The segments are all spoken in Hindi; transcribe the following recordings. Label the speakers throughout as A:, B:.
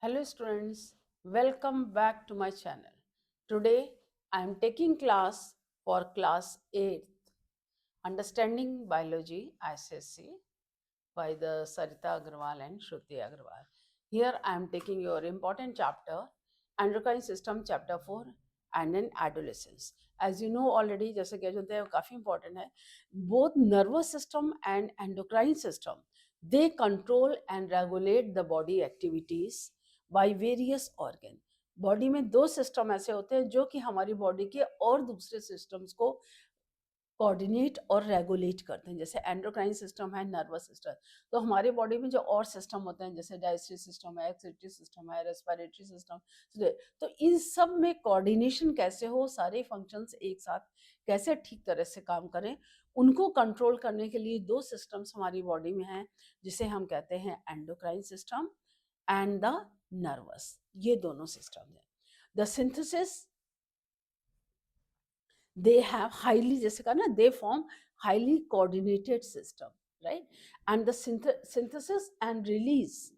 A: Hello students, welcome back to my channel. Today I am taking class for class 8th Understanding Biology ICSC by the Sarita Agarwal and Shruti Agarwal. Here I am taking your important chapter Endocrine System chapter 4 and in adolescence. As you know already, जैसे कि जानते हैं काफ़ी important है, both nervous system and endocrine system they control and regulate the body activities by various organ. Body में दो सिस्टम ऐसे होते हैं जो कि हमारी बॉडी के और दूसरे सिस्टम्स को कोऑर्डिनेट और रेगुलेट करते हैं। जैसे एंडोक्राइन सिस्टम है, नर्वस सिस्टम, तो हमारे बॉडी में जो और सिस्टम होते हैं जैसे डाइजेस्टिव सिस्टम है, एक्सक्रीटरी सिस्टम है, रेस्पिरेटरी सिस्टम, तो इन सब में कोऑर्डिनेशन कैसे हो, सारे फंक्शंस एक साथ कैसे ठीक तरह से काम करें, उनको कंट्रोल करने के लिए दो सिस्टम्स हमारी बॉडी में हैं जिसे हम कहते हैं endocrine system and the nervous. ये दोनों सिस्टम है। The synthesis they have highly, जैसे कहा ना, they form highly coordinated system, right? And the synthesis and release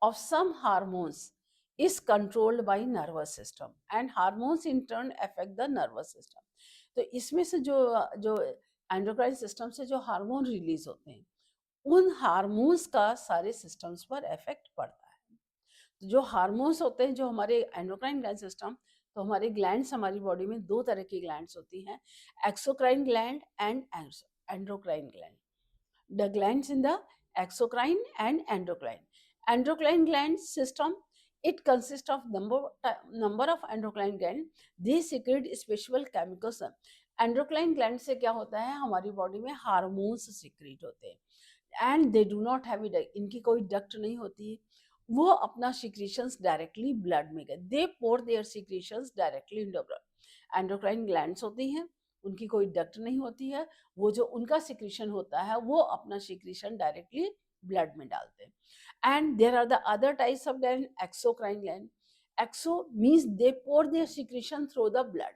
A: of some hormones is controlled by nervous system and hormones in turn affect the nervous system. तो इसमें से जो जो एंडोक्राइन सिस्टम से जो हार्मोन रिलीज होते हैं उन हार्मोन्स का सारे सिस्टम्स पर इफेक्ट पड़ता है। तो जो हार्मोन्स होते हैं जो हमारे एंडोक्राइन ग्लैंड सिस्टम, तो हमारे ग्लैंड्स, हमारी बॉडी में दो तरह की ग्लैंड्स होती हैं, exocrine gland and endocrine gland. The glands in the exocrine and endocrine. Endocrine gland system, it consists of number of endocrine gland. They secrete special chemicals. Endocrine gland से क्या होता है, हमारी बॉडी में हार्मोन्स सिक्रीट होते हैं and they do not have इनकी कोई डक्ट नहीं होती है, वो अपना सिक्रीशंस डायरेक्टली ब्लड में गए, they pour their secretions directly in the blood. Endocrine glands होती हैं, उनकी कोई डक्ट नहीं होती है, वो जो उनका सिक्रीशन होता है वो अपना सिक्रीशन डायरेक्टली ब्लड में डालते हैं। And there are the other types of gland, exocrine gland. Exo means they pour their secretion through the blood,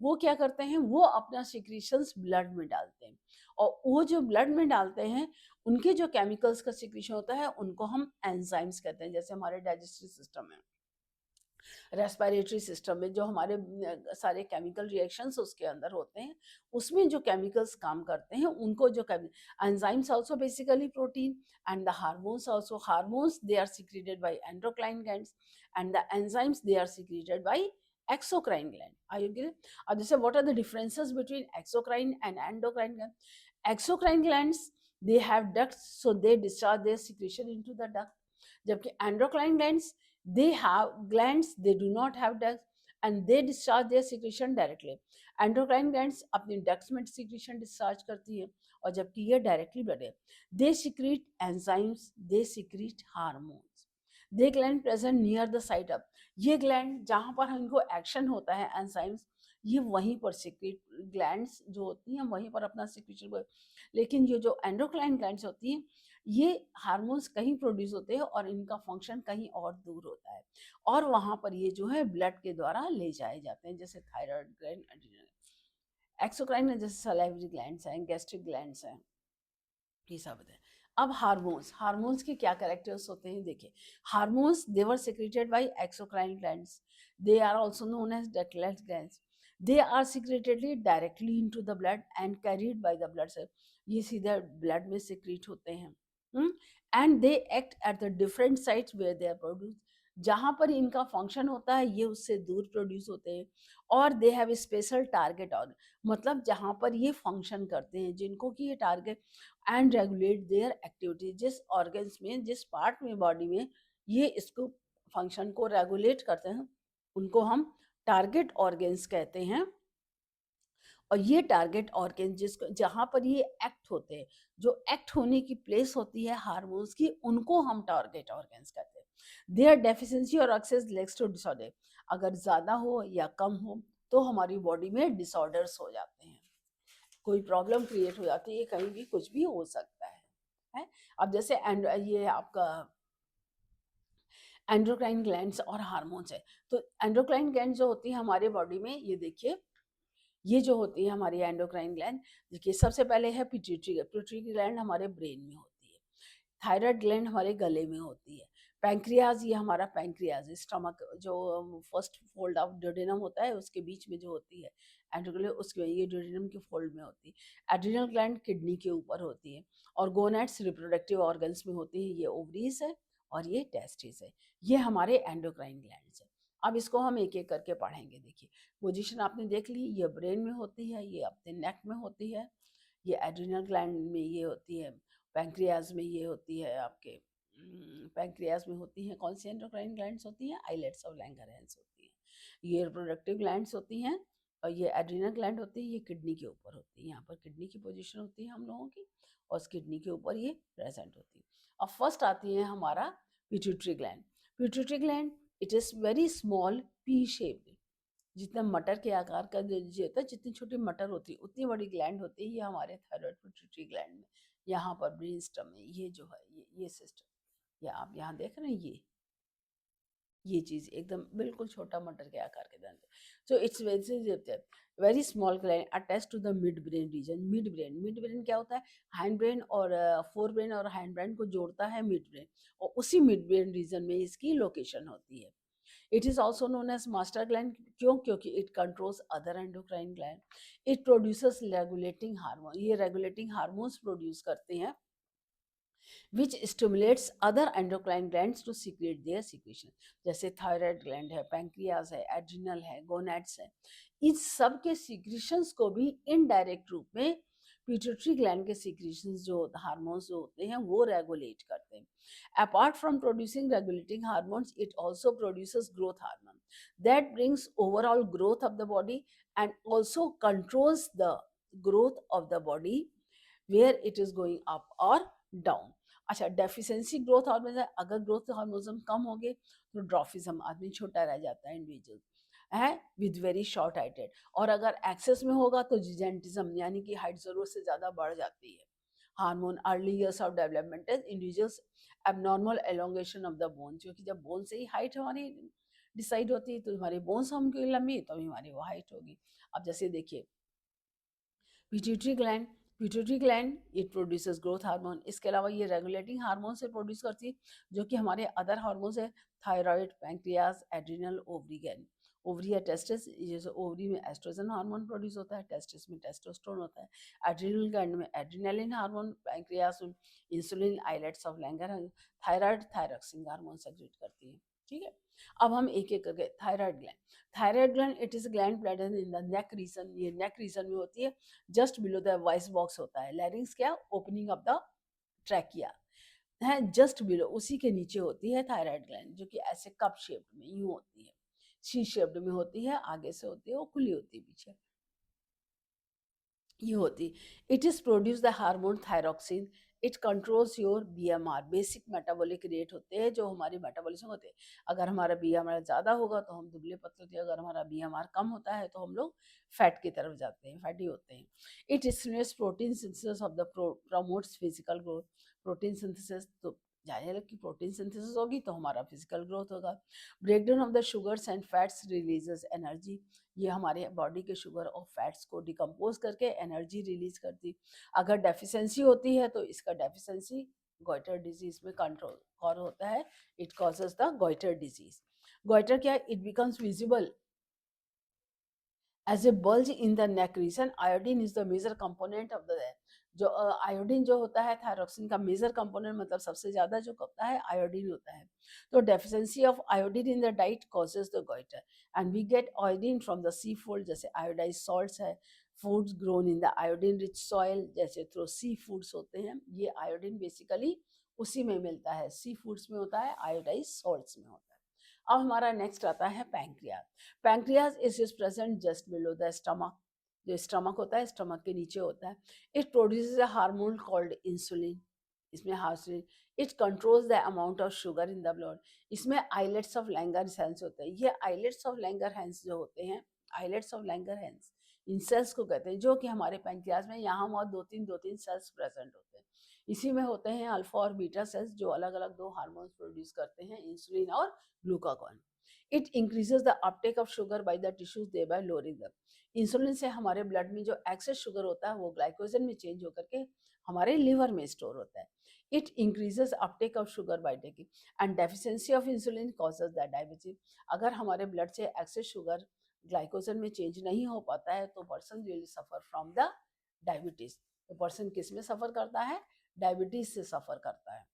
A: वो क्या करते हैं, वो अपना सिक्रीशंस ब्लड में डालते हैं, और वो जो ब्लड में डालते हैं उनके जो केमिकल्स का सिक्रीशन होता है उनको हम एंजाइम्स कहते हैं। जैसे हमारे डाइजेस्टिव सिस्टम में, रेस्पिरेटरी सिस्टम में जो हमारे सारे केमिकल रिएक्शंस उसके अंदर होते हैं, उसमें जो केमिकल्स काम करते हैं उनको जो enzymes also basically protein and the hormones also, hormones they are secreted by endocrine glands and the enzymes they are secreted by exocrine gland. Are you getting? Or this, what are the differences between exocrine and endocrine gland? Exocrine glands, they have ducts, so they discharge their secretion into the duct. जबकि endocrine glands, they have glands, they do not have ducts and they discharge their secretion directly. Endocrine glands अपनी ducts में secretion discharge करती है और जबकि ये directly blood है। They secrete enzymes, they secrete hormones. They gland present near the site up, ये ग्लैंड जहाँ पर इनको एक्शन होता है एंजाइम्स, ये वहीं पर सिक्रीट ग्लैंड्स जो होती हैं वहीं पर अपना सिक्रीशन। लेकिन ये जो एंडोक्राइन ग्लैंड्स होती हैं ये हार्मोन्स कहीं प्रोड्यूस होते हैं और इनका फंक्शन कहीं और दूर होता है, और वहाँ पर ये जो है ब्लड के द्वारा ले जाए जाते हैं, जैसे थायराइड ग्लैंड, एक्सोक्राइन जैसे सलाइवरी ग्लैंड्स हैं, गैस्ट्रिक ग्लैंड्स हैं, ये सब है। अब हार्मोन्स, हार्मोन्स के क्या कैरेक्टर्स होते हैं देखिए। Hormones they were secreted by exocrine glands, they are also known as ductless glands, they are secretedly directly into the blood and carried by the blood cell, ये सीधे ब्लड में सिक्रीट होते हैं। And they act at the different sites where they are produce, जहाँ पर इनका फंक्शन होता है ये उससे दूर प्रोड्यूस होते हैं, और they have special target organ, मतलब जहाँ पर ये फंक्शन करते हैं जिनको कि ये target and regulate there activity, जिस ऑर्गन्स में, जिस पार्ट में बॉडी में ये इसको फंक्शन को रेगुलेट करते हैं उनको हम टारगेट ऑर्गन्स कहते हैं। और ये टारगेट ऑर्गन जिसको, जहाँ पर ये एक्ट होते हैं, जो एक्ट होने की प्लेस होती है हार्मोन्स की, उनको हम टारगेट ऑर्गन्स कहते हैं। देयर डेफिशिएंसी और एक्सेस लीड्स टू डिसऑर्डर, अगर ज़्यादा हो या कम हो तो हमारी बॉडी में डिसऑर्डर्स हो जाते हैं, कोई प्रॉब्लम क्रिएट हो जाती है, कहीं भी कुछ भी हो सकता है? अब जैसे ये आपका एंडोक्राइन ग्लैंड्स और हार्मोन्स है, तो एंडोक्राइन ग्लैंड जो होती है हमारे बॉडी में, ये देखिए, ये जो होती है हमारी एंडोक्राइन ग्लैंड, देखिए सबसे पहले है पिट्यूटरी ग्लैंड, हमारे ब्रेन में होती है, थायराइड ग्लैंड हमारे गले में होती है, पैंक्रियाज, ये हमारा पैंक्रियाज स्टमक जो फर्स्ट फोल्ड ऑफ ड्यूडेनम होता है उसके बीच में जो होती है एंट्रिकुलर, उसके ये ड्यूडेनम के फोल्ड में होती है। एड्रिनल ग्लैंड किडनी के ऊपर होती है और गोनैड्स रिप्रोडक्टिव ऑर्गन्स में होती है, ये ओवरीज है और ये टेस्टिस है। ये हमारे एंडोक्राइन ग्लैंड्स है। अब इसको हम एक एक करके पढ़ेंगे। देखिए पोजीशन आपने देख ली, ये ब्रेन में होती है, ये अपने नेक में होती है, ये एड्रिनल ग्लैंड में ये होती है, पैंक्रियाज में ये होती है, आपके पैंक्रियाज में होती हैं कौन सी एंडोक्राइन ग्लैंड्स होती हैं, आइलेट्स ऑफ लैंगरहैंस होती हैं। ये रिप्रोडक्टिव ग्लैंड्स होती हैं और ये एड्रिनल ग्लैंड होती है, ये किडनी के ऊपर होती है। यहाँ पर किडनी की पोजीशन होती है हम लोगों की और उस किडनी के ऊपर ये प्रेजेंट होती है। अब फर्स्ट आती है हमारा pituitary gland. Pituitary gland it is very small P shaped, जितना मटर के आकार का जो होता है, जितनी छोटी मटर होती है उतनी बड़ी ग्लैंड होती है। ये हमारे थायराइड पिट्यूटरी ग्लैंड में, यहाँ पर ब्रेन स्टम में ये जो है ये सिस्टम, या आप यहाँ देख रहे हैं ये चीज एकदम बिल्कुल छोटा मटर के आकार के दाने। So it's very small gland attach to the mid brain region. Mid brain क्या होता है, हैंड ब्रेन और फोर ब्रेन और हैंड ब्रेन को जोड़ता है मिड ब्रेन, और उसी मिड ब्रेन रीजन में इसकी लोकेशन होती है। It is also known as master gland, क्यों, क्योंकि it controls other endocrine gland. It produces regulating hormone, ये रेगुलेटिंग हार्मोन्स प्रोड्यूस करते हैं which stimulates other endocrine glands to secrete their secretion। जैसे थायराइड ग्लैंड है, पैंक्रियाज है, एड्रिनल है, गोनैड्स है, इन सब के सीक्रेशंस को भी इनडायरेक्ट रूप में पिट्यूटरी ग्लैंड के सीक्रेशंस जो हार्मोन्स जो होते हैं वो रेगुलेट करते हैं। Apart from producing regulating hormones, it also produces growth hormone that brings overall growth of the body and also controls the growth of the body where it is going up और डाउन। अच्छा, डेफिशिएंसी ग्रोथ हार्मोन है, अगर ग्रोथ हार्मोन कम हो गए तो ड्रॉफिज्म, आदमी छोटा रह जाता है इंडिविजुअल है विद वेरी शॉर्ट हाइटेड, और अगर एक्सेस में होगा तो जिजेंटिज्म यानी कि हाइट जरूरत से ज्यादा बढ़ जाती है। Hormone early years of development individuals abnormal elongation of the bone, क्योंकि जब बोन से ही हाइट हमारी डिसाइड होती है, तो हमारी बोन्स हमकी लंबी तो हमारी वो हाइट होगी। अब जैसे देखिए pituitary gland, pituitary gland it produces growth hormone, इसके अलावा ये रेगुलेटिंग हार्मोन से प्रोड्यूस करती है जो कि हमारे अदर हार्मोन्स है, thyroid, pancreas, adrenal, ovary gland. Ovary या टेस्टिस, जैसे ओवरी में एस्ट्रोजन हार्मोन प्रोड्यूस होता है, टेस्टिस में टेस्टोस्टेरोन होता है, एड्रिनल ग्लैंड में एड्रिनलिन हार्मोन, पैंक्रियाज में insulin, islets of Langer, thyroid thyroxine hormone secrete करती है। ठीक है, अब हम एक एक करके thyroid gland. Thyroid gland it is gland present in the neck region, ये नेक रीजन में होती है, just below the voice box होता है। लैरिंग्स क्या, ओपनिंग ऑफ द ट्रैकिया है, जस्ट बिलो उसी के नीचे होती है थायराइड ग्लैंड, जो कि ऐसे कप शेप्ड में यूं होती है, सी शेप्ड में होती है, आगे से होती है, वो खुली होती है पीछे ये होती। It is produce the hormone thyroxine, it controls your BMR, basic metabolic rate होते हैं जो हमारे मेटाबॉलिज्म होते हैं। अगर हमारा बीएमआर ज़्यादा होगा तो हम दुबले पतले होते हैं, अगर हमारा बीएमआर कम होता है तो हम लोग फैट की तरफ जाते हैं, फैटी होते हैं। It stimulates protein synthesis of the promotes physical growth, protein synthesis, तो जाहिर है कि प्रोटीन सिंथेसिस होगी तो हमारा फिजिकल ग्रोथ होगा। Breakdown of the sugars and fats releases energy, ये हमारे बॉडी के शुगर और फैट्स को डिकम्पोज करके एनर्जी रिलीज करती। अगर डेफिशिएंसी होती है तो इसका डेफिशिएंसी गॉइटर डिजीज में कंट्रोल और होता है, it causes the goitre disease. Goitre क्या, it becomes visible as a bulge in the neck region. Iodine is the major component of the, जो आयोडीन जो होता है थायरॉक्सिन का मेजर कंपोनेंट, मतलब सबसे ज्यादा जो होता है आयोडीन होता है। तो deficiency of iodine in the diet causes the goitre and we get iodine from the sea food, जैसे आयोडाइज सॉल्ट्स है, foods grown in the iodine rich soil, जैसे थ्रो सी फूड्स होते हैं, ये आयोडीन बेसिकली उसी में मिलता है, सी फूड्स में होता है, आयोडाइज सॉल्ट्स में होता है। अब हमारा नेक्स्ट आता है pancreas. Pancreas is present just below the stomach, जो स्टमक होता है स्टमक के नीचे होता है। It produces a hormone called insulin, इसमें hormone, it controls the amount of sugar in the blood. इसमें आइलेट्स ऑफ लैंगरहैंस होते हैं, ये आइलेट्स ऑफ लैंगरहैंस जो होते हैं, आइलेट्स ऑफ लैंगरहैंस इन सेल्स को कहते हैं, जो कि हमारे पैंक्रियाज में यहाँ वहाँ दो तीन सेल्स प्रेजेंट होते हैं। इसी में होते हैं अल्फा और बीटा सेल्स जो अलग अलग दो हार्मोन्स प्रोड्यूस करते हैं, इंसुलिन और glucagon. It increases the uptake of sugar by the tissues, thereby lowering the, insulin से हमारे ब्लड में जो एक्सेस शुगर होता है वो ग्लाइकोजन में चेंज होकर के हमारे लिवर में स्टोर होता है। it increases uptake of sugar by taking, and deficiency of insulin causes that diabetes. अगर हमारे ब्लड से एक्सेस शुगर ग्लाइकोजन में चेंज नहीं हो पाता है तो person will suffer from the diabetes. तो पर्सन किस में सफर करता है? डायबिटीज से सफर करता है,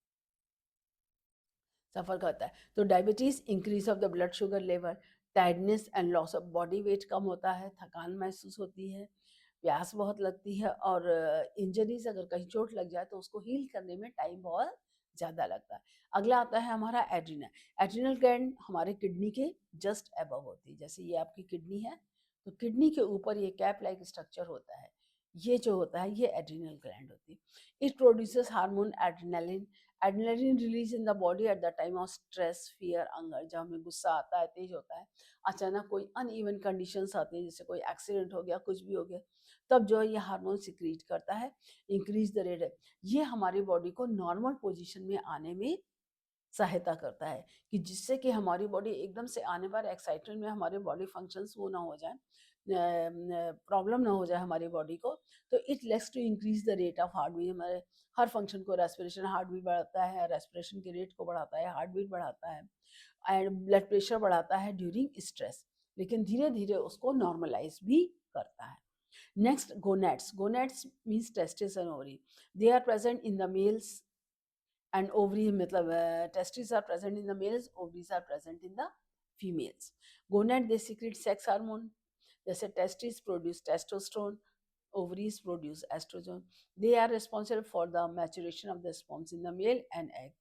A: सफर करता है। तो diabetes, increase of the blood sugar level, tiredness and loss of body weight कम होता है, थकान महसूस होती है, प्यास बहुत लगती है, और इंजरीज अगर कहीं चोट लग जाए तो उसको हील करने में टाइम बहुत ज़्यादा लगता है। अगला आता है हमारा एड्रिनल। एड्रिनल ग्लैंड हमारे किडनी के जस्ट अबव होती है। जैसे ये आपकी किडनी है तो किडनी के ऊपर ये कैप लाइक स्ट्रक्चर होता है, ये जो होता है ये एड्रिनल ग्लैंड होती है। It produces hormone adrenaline. Adrenaline release in the body at the time of stress, fear, anger. जब हमें गुस्सा आता है, तेज होता है, अचानक कोई अनइवन कंडीशंस आती हैं, जैसे कोई एक्सीडेंट हो गया, कुछ भी हो गया, तब जो है ये हार्मोन सिक्रीट करता है, इंक्रीज द रेट। ये हमारी बॉडी को नॉर्मल पोजीशन में आने में सहायता करता है, कि जिससे कि हमारी बॉडी एकदम से आने पर एक्साइटमेंट में हमारे बॉडी फंक्शंस वो ना हो जाए, प्रॉब्लम ना हो जाए हमारी बॉडी को। तो it lets to increase the rate of heart beat. हमारे हर फंक्शन को, रेस्पिरेशन, हार्ट बीट बढ़ाता है, रेस्पिरेशन के रेट को बढ़ाता है, हार्ट बीट बढ़ाता है, एंड ब्लड प्रेशर बढ़ाता है ड्यूरिंग स्ट्रेस, लेकिन धीरे धीरे उसको नॉर्मलाइज भी करता है। Next, gonads. Gonads means testis and ovary. They are present in the males and ovary, मतलब testes are present in the males, ovaries are present in the females. Gonad, they secrete sex hormone, जैसे testes produce testosterone, ovaries produce estrogen. They are responsible for the maturation of the sperms in the male and egg.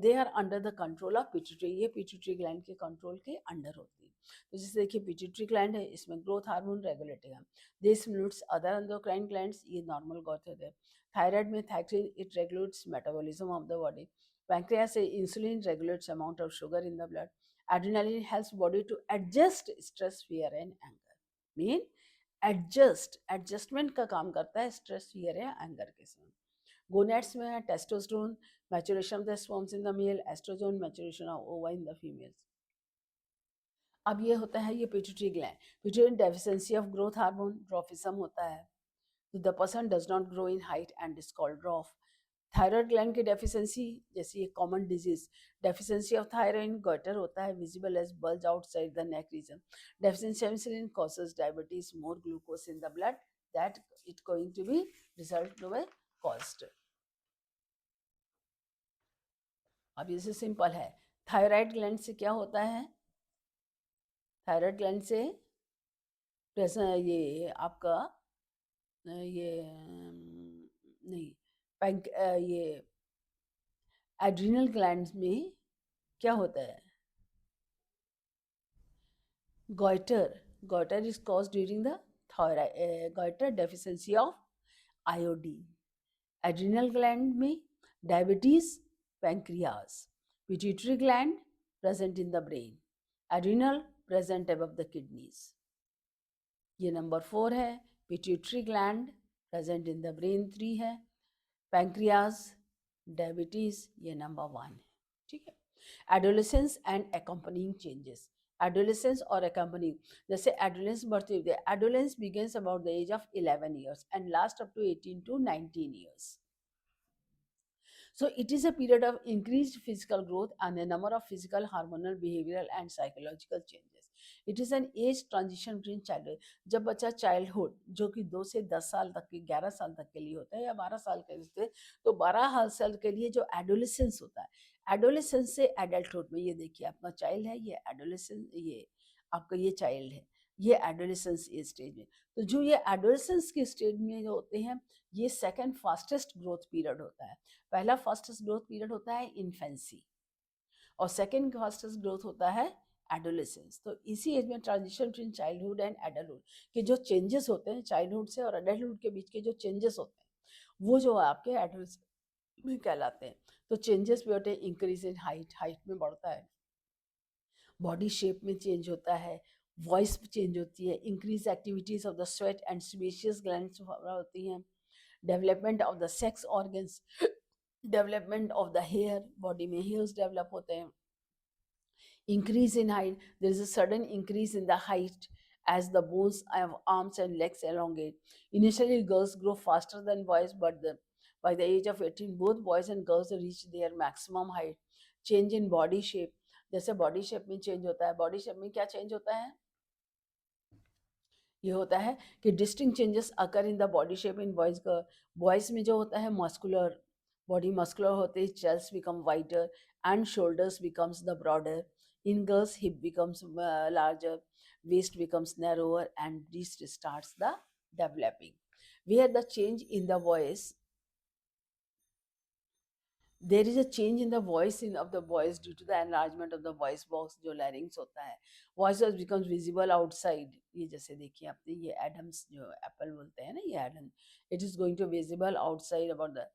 A: They are under the control of pituitary. ये pituitary gland के control के under होती है। तो जैसे देखिए pituitary gland है, इसमें growth hormone regulating है। This stimulates other endocrine glands, ये normal growth होते हैं। Thyroid में thyroid, it regulates metabolism of the body. Pancreas से insulin regulates amount of sugar in the blood. Adrenaline helps body to adjust stress, fear and anger. Mean adjustment का काम करता है स्ट्रेस, फियर या एंगर के समय। गोनेट्स में है testosterone, maturation of the sperms in the male, oestrogen, maturation of ova in the females. अब ये होता है ये pituitary gland. Pituitary deficiency of growth hormone, dwarfism होता है, तो the person does not grow in height and is called dwarf. Thyroid gland की डेफिशिएंसी, जैसे ये common disease, deficiency of thyroxine, goitre होता है, visible as bulge outside the neck region. Deficiency of insulin causes diabetes, more glucose in the blood, that it going to be result to be caused. अब ये सिंपल है। थायराइड ग्लैंड से क्या होता है? थायराइड ग्लैंड से ये आपका ये नहीं, ये एड्रिनल ग्लैंड्स में क्या होता है? Goiter is caused during the goiter deficiency of iodine. Adrenal gland में diabetes, pancreas. Pituitary gland present in the brain. Adrenal present above the kidneys. ये नंबर 4 है। Pituitary gland present in the brain 3 है। Pancreas, diabetes ये नंबर 1 है। ठीक है। Adolescence and accompanying changes. Adolescence or accompanying, जैसे adolescence बढ़ती है, adolescence begins about the age of 11 years and lasts up to 18 to 19 years. So it is a period of increased physical growth and a number of physical, hormonal, behavioral and psychological changes. It is an age transition between childhood. जब बच्चा चाइल्डहुड, जो कि 2 से 10 साल तक के, 11 साल तक के लिए होता है, या 12 साल के लिए, तो 12 साल के लिए जो एडोलेसेंस होता है, एडोलेसेंस से एडल्टहुड में, ये देखिए आपका चाइल्ड है, ये एडोलेसेंस, ये आपका ये चाइल्ड है, ये एडोलेसेंस स्टेज में। तो जो ये एडोलेसेंस के स्टेज में जो होते हैं, ये सेकंड फास्टेस्ट ग्रोथ पीरियड होता है। पहला फास्टेस्ट ग्रोथ पीरियड होता है इन्फेंसी, और सेकंड फास्टेस्ट ग्रोथ होता है एडोलेसेंस। तो इसी एज में transition between childhood and adulthood के जो चेंजेस होते हैं, चाइल्डहुड से और एडल्टहुड के बीच के जो चेंजेस होते हैं, वो जो आपके एडोलेसेंस में कहलाते हैं। तो चेंजेस भी होते हैं, इंक्रीज इन हाइट, हाइट में बढ़ता है, बॉडी शेप में चेंज होता है, वॉइस चेंज होती है, increase activities of the sweat and sebaceous glands होती हैं, development of the sex organs, development of the hair, body में हेयर्स डेवलप होते हैं, increase in height, there is a sudden increase in the height as the bones of arms and legs elongate. Initially girls grow faster than boys, but By the age of 18, both boys and girls reach their maximum height. Change in body shape, जैसे बॉडी शेप में चेंज होता है, बॉडी शेप में क्या चेंज होता है, ये होता है कि distinct changes occur in the body shape in boys का। बॉयज में जो होता है मस्कुलर, बॉडी मस्कुलर होते हैं, chest become wider and shoulders becomes the broader. In girls hip becomes larger, waist becomes narrower, and breast starts the developing. Where the change in the voice, there is a change in the voice of the voice due to the enlargement of the voice box, जो larynx होता है, voice box becomes visible outside। ये जैसे देखिए आपने, ये एडम्स जो एप्पल बोलते हैं ना, ये Adam, it is going to visible outside about the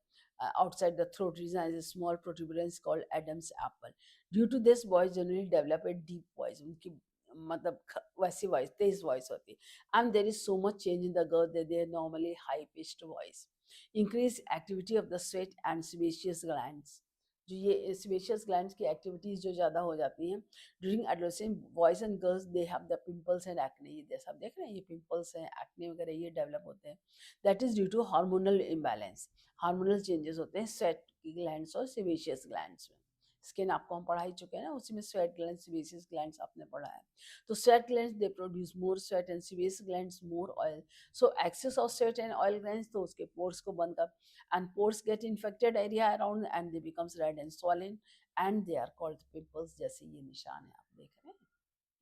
A: outside the throat region as a small protuberance called Adam's apple. Due to this, boys generally develop a deep voice, उनकी मतलब वैसी वॉइस, तेज वॉइस होती है। And there is so much change in the girl that they are normally high pitched voice. Increase activity of the sweat and sebaceous glands, जो ये सेबेशियस ग्लैंड्स की एक्टिविटीज जो ज़्यादा हो जाती हैं during adolescence. Boys and girls they have the pimples and acne, ये जैसा आप देख रहे हैं ये पिंपल्स हैं, एक्ने वगैरह ये डेवलप होते हैं। That is due to hormonal imbalance, hormonal changes होते हैं स्वेट की ग्लैंड्स और सेबेशियस ग्लैंड्स में। स्किन आपको हम पढ़ा ही चुके हैं ना, उसी में स्वेट ग्लैंड सेबेशियस ग्लैंड्स आपने पढ़ा है। तो sweat glands they produce more sweat and sebaceous glands more oil. So excess of sweat and oil glands तो उसके पोर्स को बंद कर, and pores get infected area around and they becomes red and swollen and they are called pimples। जैसे ये निशान है आप देख रहे हैं,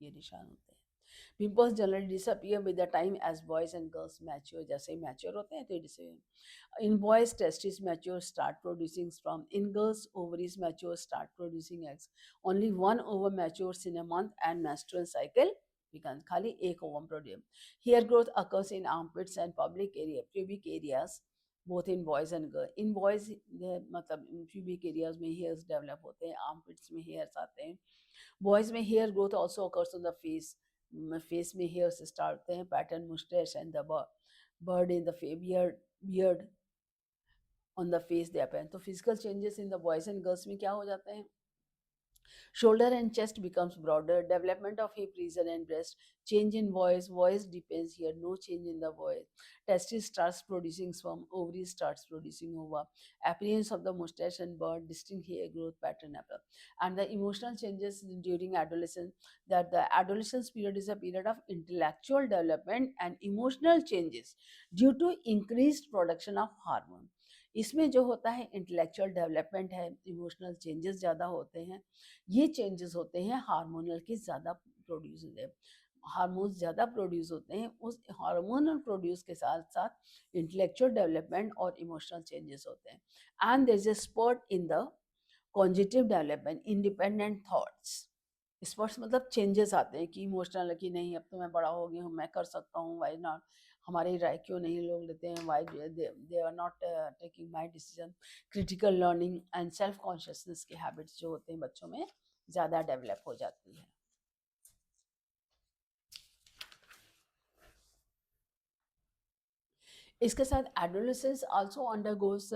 A: ये निशान होते हैं। Pimples generally disappear with the time as boys and girls mature। जैसे ही mature होते हैं तो disappear। In boys, testes mature, start producing sperm. In girls, ovaries mature, start producing eggs. Only one ovum matures in a month and menstrual cycle begins। खाली एक ovum produce। Hair growth occurs in armpits and public area, pubic areas, both in boys and girls। In boys मतलब pubic areas में hairs develop होते हैं, armpits में hairs आते हैं। Boys में hair growth also occurs on the face, face में hairs start होते हैं, pattern mustache and the bird in the beard on the face they appear। तो physical changes in the boys and girls में क्या हो जाते हैं, shoulder and chest becomes broader, development of hip region and breast, change in voice depends here, no change in the voice, testis starts producing sperm, ovary starts producing ova, appearance of the mustache and beard, distinct hair growth pattern appear। And the emotional changes during adolescence, that the adolescence period is a period of intellectual development and emotional changes due to increased production of hormone। इसमें जो होता है इंटेलेक्चुअल डेवलपमेंट है, इमोशनल चेंजेस ज़्यादा होते हैं, ये चेंजेस होते हैं हार्मोनल के ज़्यादा प्रोड्यूस होते हैं, हार्मोन्स ज़्यादा प्रोड्यूस होते हैं, उस हार्मोनल प्रोड्यूस के साथ साथ इंटेलेक्चुअल डेवलपमेंट और इमोशनल चेंजेस होते हैं। And there is a spot in the cognitive development, independent thoughts. Spots मतलब चेंजेस आते हैं कि इमोशनल, कि नहीं अब तो मैं बड़ा हो गया हूँ, मैं कर सकता हूँ, वाई नॉट, हमारी राय क्यों नहीं लोग लेते हैं, why they are not taking my decision. Critical learning and self consciousness के हैबिट्स जो होते हैं बच्चों में ज़्यादा डेवलप हो जाती है। इसके साथ adolescence also undergoes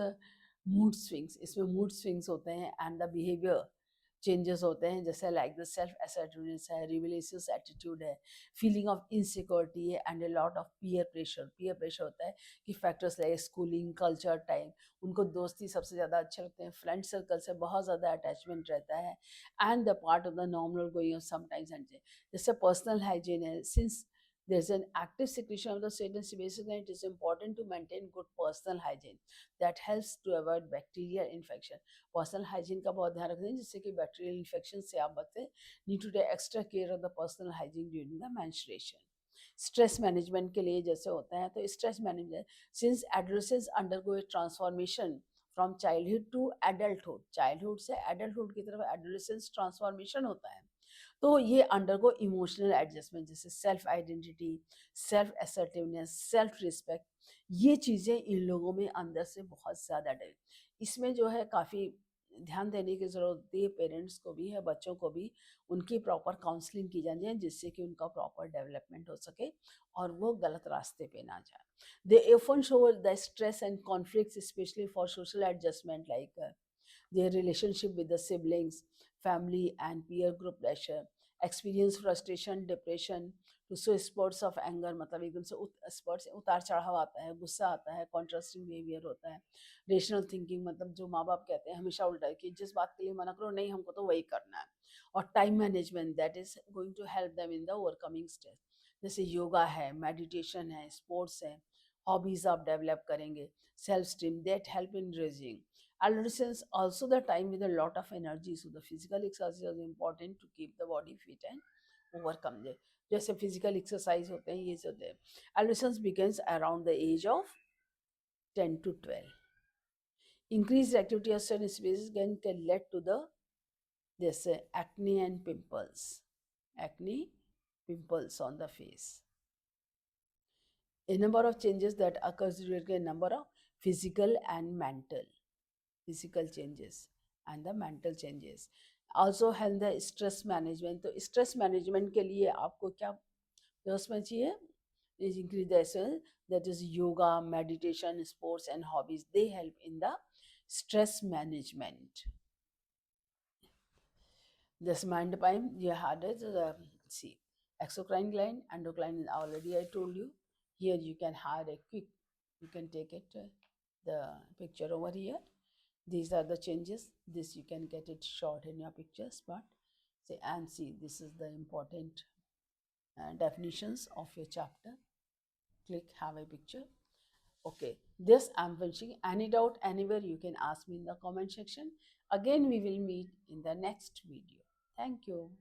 A: mood swings, इसमें मूड स्विंग्स होते हैं एंड द बिहेवियर चेंजेस होते हैं, जैसे लाइक द सेल्फ असर्टिवनेस है, रिबेलियस एटीट्यूड है, फीलिंग ऑफ इनसिक्योरिटी है and a lot of peer pressure. Peer pressure होता है कि factors like schooling, culture, time, उनको दोस्ती सबसे ज़्यादा अच्छे लगते हैं, फ्रेंड सर्कल से बहुत ज़्यादा अटैचमेंट रहता है and the part of the normal going of sometimes and जैसे पर्सनल हाइजीन है, since there's an active secretion of the sweat and sebaceous gland, it is important to maintain good personal hygiene that helps to avoid bacterial infection। Personal hygiene का बहुत ध्यान रखते हैं जिससे कि बैक्टीरियल इन्फेक्शन से आप बचते। Need to take extra care of the personal hygiene during the menstruation. Stress management के लिए जैसे होता है, तो stress management, since adolescence undergo a transformation from childhood to adulthood, childhood से एडल्टहुड की तरफ एडोलेसेंस ट्रांसफॉर्मेशन होता है, तो ये अंडरगो इमोशनल एडजस्टमेंट, जैसे self identity, self assertiveness, self respect, ये चीज़ें इन लोगों में अंदर से बहुत ज़्यादा डर। इसमें जो है काफ़ी ध्यान देने की ज़रूरत होती है, पेरेंट्स को भी है, बच्चों को भी, उनकी प्रॉपर काउंसलिंग की जानी है जिससे कि उनका प्रॉपर डेवलपमेंट हो सके और वो गलत रास्ते पे ना जाए। दे often show the stress and conflicts especially for social adjustment like their relationship with the siblings, family and peer group pressure, experience frustration, depression, to show spurts of anger, मतलब एकदम से स्पर्ट्स उतार चढ़ाव आता है, गुस्सा आता है, कॉन्ट्रास्टिंग बिहेवियर होता है, रेशनल थिंकिंग, मतलब जो माँ बाप कहते हैं हमेशा उल्टा है कि जिस बात के लिए मना करो नहीं हमको तो वही करना है, और time management that is going to help them in the overcoming stress, जैसे योगा है, मेडिटेशन है, स्पोर्ट्स है, हॉबीज आप डेवलप करेंगे, self esteem that help in raising. Adolescence also the time with a lot of energy, so the physical exercise is important to keep the body fit and overcome the जैसे physical exercise होते हैं ये सब होते हैं. Adolescence begins around the age of 10 to 12. Increased activity of certain species can lead to the this acne and pimples. Acne, pimples on the face. A number of changes that occurs during a number of physical and mental. Physical changes and the mental changes. Also help the stress management. तो stress management के लिए आपको क्या उसमें चाहिए? Is increase the essence, that is yoga, meditation, sports and hobbies. They help in the stress management. This mind time you had it. See, exocrine gland, endocrine. Already I told you. Here you can hide a quick. You can take it. The picture over here. These are the changes. This you can get it short in your pictures, but say and see. This is the important definitions of your chapter. Click have a picture. Okay, this I'm finishing. Any doubt anywhere you can ask me in the comment section. Again, we will meet in the next video. Thank you.